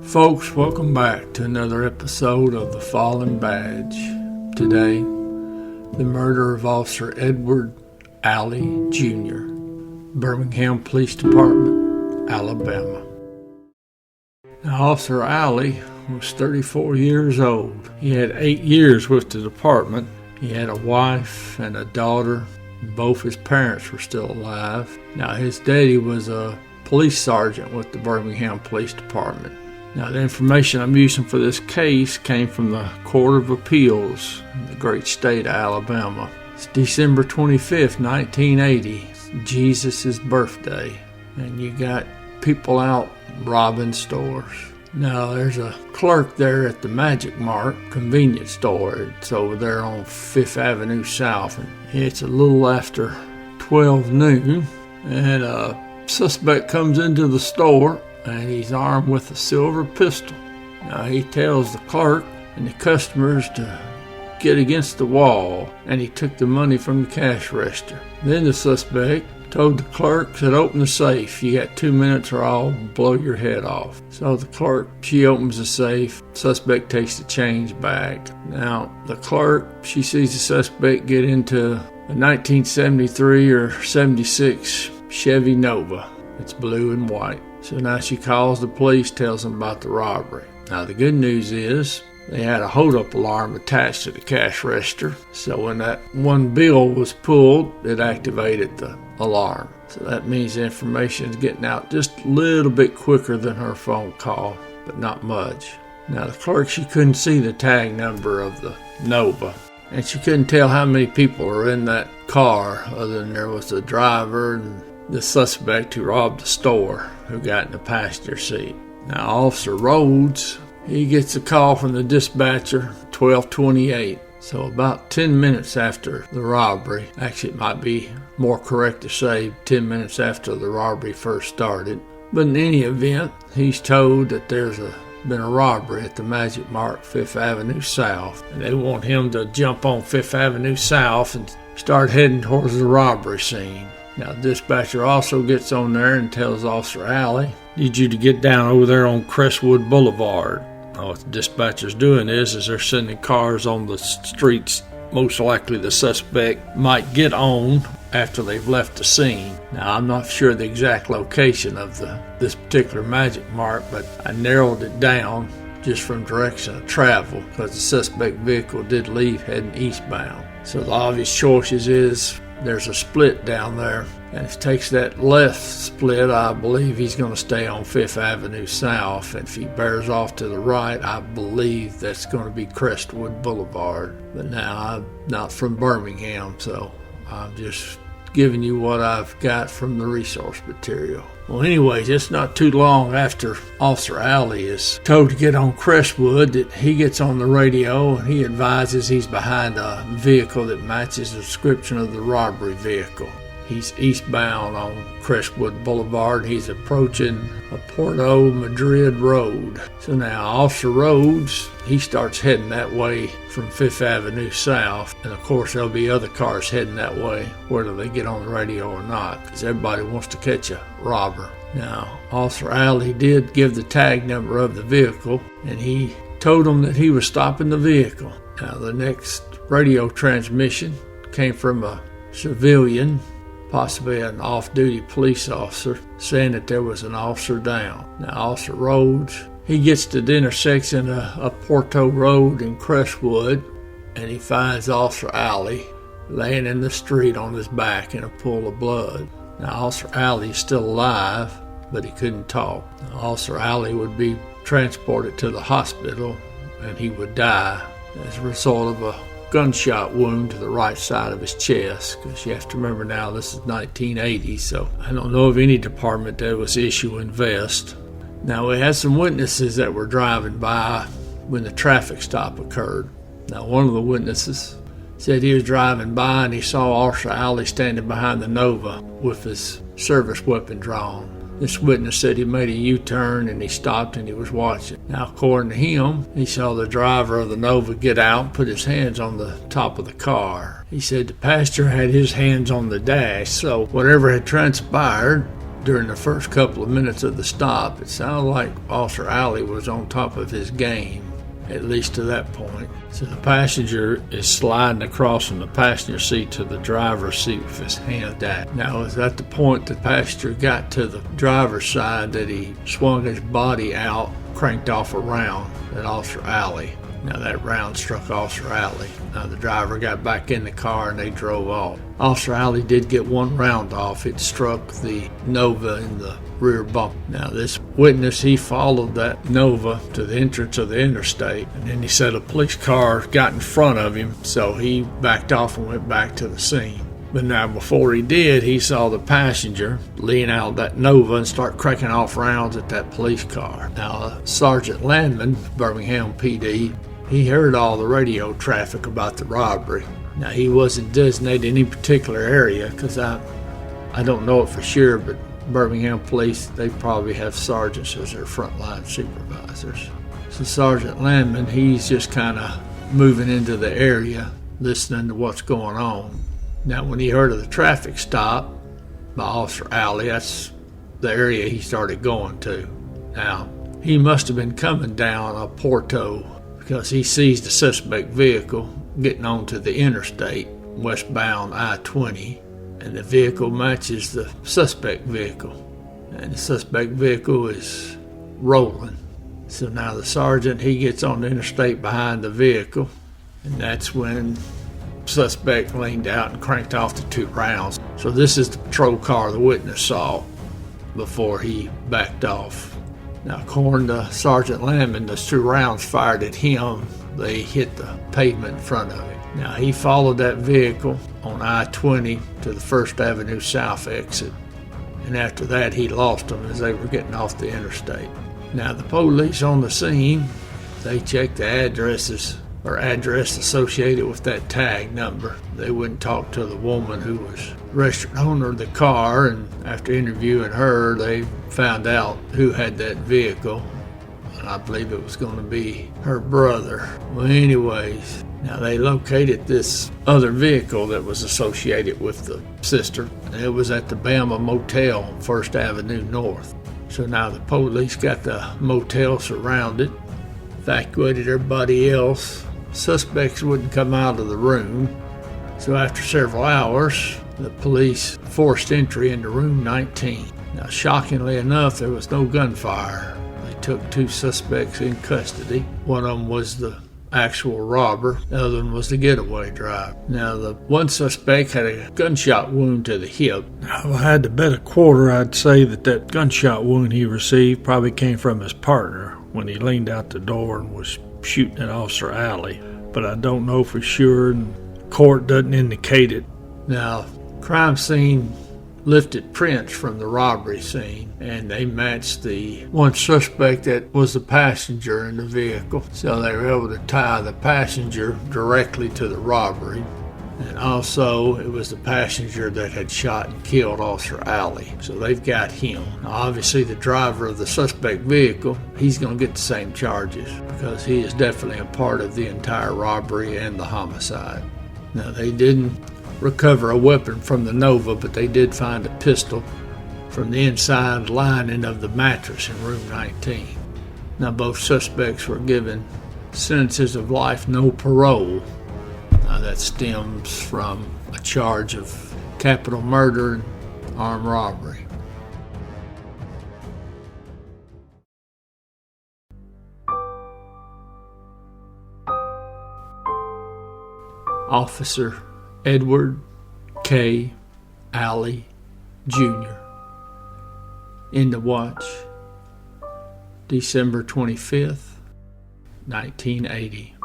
Folks, welcome back to another episode of The Fallen Badge. Today, the murder of Officer Edward Alley Jr., Birmingham Police Department, Alabama. Now, Officer Alley was 34 years old. He had 8 years with the department. He had a wife and a daughter. Both his parents were still alive. Now, his daddy was a police sergeant with the Birmingham Police Department. Now, the information I'm using for this case came from the Court of Appeals in the great state of Alabama. It's December 25th, 1980. It's Jesus' birthday. And you got people out robbing stores. Now, there's a clerk there at the Magic Mart convenience store. It's over there on 5th Avenue South. And it's a little after 12 noon. And a suspect comes into the store, and he's armed with a silver pistol. Now, he tells the clerk and the customers to get against the wall, and he took the money from the cash register. Then the suspect told the clerk, said, "Open the safe. You got 2 minutes or I'll blow your head off." So the clerk, she opens the safe. Suspect takes the change bag. Now, the clerk, she sees the suspect get into a 1973 or 76 Chevy Nova. It's blue and white. So now she calls the police, tells them about the robbery. Now, the good news is they had a hold-up alarm attached to the cash register. So when that one bill was pulled, it activated the alarm. So that means the information is getting out just a little bit quicker than her phone call, but not much. Now, the clerk, she couldn't see the tag number of the Nova, and she couldn't tell how many people were in that car other than there was the driver and the suspect who robbed the store, who got in the passenger seat. Now, Officer Rhodes, he gets a call from the dispatcher, 12:28. So about 10 minutes after the robbery, actually it might be more correct to say 10 minutes after the robbery first started. But in any event, he's told that there's been a robbery at the Magic Mart, 5th Avenue South. And they want him to jump on 5th Avenue South and start heading towards the robbery scene. Now, the dispatcher also gets on there and tells Officer Alley, "Need you to get down over there on Crestwood Boulevard." Now, what the dispatcher's doing is they're sending cars on the streets most likely the suspect might get on after they've left the scene. Now, I'm not sure the exact location of this particular Magic Mart, but I narrowed it down just from direction of travel because the suspect vehicle did leave heading eastbound. So the obvious choices is there's a split down there, and if he takes that left split, I believe he's going to stay on 5th Avenue South, and if he bears off to the right, I believe that's going to be Crestwood Boulevard. But now, I'm not from Birmingham, so I'm just giving you what I've got from the resource material. Well, anyways, it's not too long after Officer Alley is told to get on Crestwood that he gets on the radio and he advises he's behind a vehicle that matches the description of the robbery vehicle. He's eastbound on Crestwood Boulevard. He's approaching a Porto Madrid road. So now Officer Rhodes, he starts heading that way from 5th Avenue South. And of course there'll be other cars heading that way, whether they get on the radio or not, because everybody wants to catch a robber. Now, Officer Alley did give the tag number of the vehicle, and he told them that he was stopping the vehicle. Now, the next radio transmission came from a civilian, possibly an off-duty police officer, saying that there was an officer down. Now, Officer Rhodes, he gets to the intersection of Porto Road and Crestwood, and he finds Officer Alley laying in the street on his back in a pool of blood. Now, Officer Alley is still alive, but he couldn't talk. Now, Officer Alley would be transported to the hospital, and he would die as a result of a gunshot wound to the right side of his chest, because you have to remember now this is 1980, so I don't know of any department that was issuing vests. Now, we had some witnesses that were driving by when the traffic stop occurred. Now, one of the witnesses said he was driving by and he saw Officer Alley standing behind the Nova with his service weapon drawn. This witness said he made a U-turn and he stopped and he was watching. Now, according to him, he saw the driver of the Nova get out and put his hands on the top of the car. He said the passenger had his hands on the dash, so whatever had transpired During the first couple of minutes of the stop, it sounded like Officer Alley was on top of his game, at least to that point. So the passenger is sliding across from the passenger seat to the driver's seat with his hand out. Now, it was at the point the passenger got to the driver's side that he swung his body out, cranked off a round at Officer Alley. Now, that round struck Officer Alley. Now, the driver got back in the car and they drove off. Officer Alley did get one round off. It struck the Nova in the rear bumper. Now, this witness, he followed that Nova to the entrance of the interstate, and then he said a police car got in front of him, so he backed off and went back to the scene. But now, before he did, he saw the passenger lean out of that Nova and start cracking off rounds at that police car. Now, Sergeant Landman, Birmingham PD, he heard all the radio traffic about the robbery. Now, he wasn't designated any particular area because I don't know it for sure, but Birmingham Police, they probably have sergeants as their frontline supervisors. So Sergeant Landman, he's just kind of moving into the area, listening to what's going on. Now, when he heard of the traffic stop by Officer Alley, that's the area he started going to. Now, he must have been coming down a Porto because he sees the suspect vehicle getting onto the interstate, westbound I-20, and the vehicle matches the suspect vehicle. And the suspect vehicle is rolling. So now the sergeant, he gets on the interstate behind the vehicle, and that's when the suspect leaned out and cranked off the two rounds. So this is the patrol car the witness saw before he backed off. Now, according to Sergeant Landman, those two rounds fired at him. They hit the pavement in front of him. Now, he followed that vehicle on I-20 to the First Avenue South exit. And after that, he lost them as they were getting off the interstate. Now, the police on the scene, they checked the addresses or address associated with that tag number. They wouldn't talk to the woman who was registered owner of the car, and after interviewing her, they found out who had that vehicle, and I believe it was going to be her brother. Well, anyways, now they located this other vehicle that was associated with the sister, and it was at the Bama Motel on First Avenue North. So now the police got the motel surrounded, evacuated everybody else. Suspects wouldn't come out of the room, so after several hours, the police forced entry into room 19. Now, shockingly enough, there was no gunfire. They took two suspects in custody. One of them was the actual robber, the other one was the getaway driver. Now, the one suspect had a gunshot wound to the hip. Now, if I had to bet a quarter, I'd say that gunshot wound he received probably came from his partner when he leaned out the door and was shooting at Officer Alley, but I don't know for sure, and court doesn't indicate it. Now, crime scene lifted prints from the robbery scene, and they matched the one suspect that was the passenger in the vehicle, so they were able to tie the passenger directly to the robbery. And also, it was the passenger that had shot and killed Officer Alley. So they've got him. Now, obviously, the driver of the suspect vehicle, he's going to get the same charges because he is definitely a part of the entire robbery and the homicide. Now, they didn't recover a weapon from the Nova, but they did find a pistol from the inside lining of the mattress in room 19. Now, both suspects were given sentences of life, no parole. That stems from a charge of capital murder and armed robbery. Officer Edward K. Alley, Jr. In the watch, December 25th, 1980.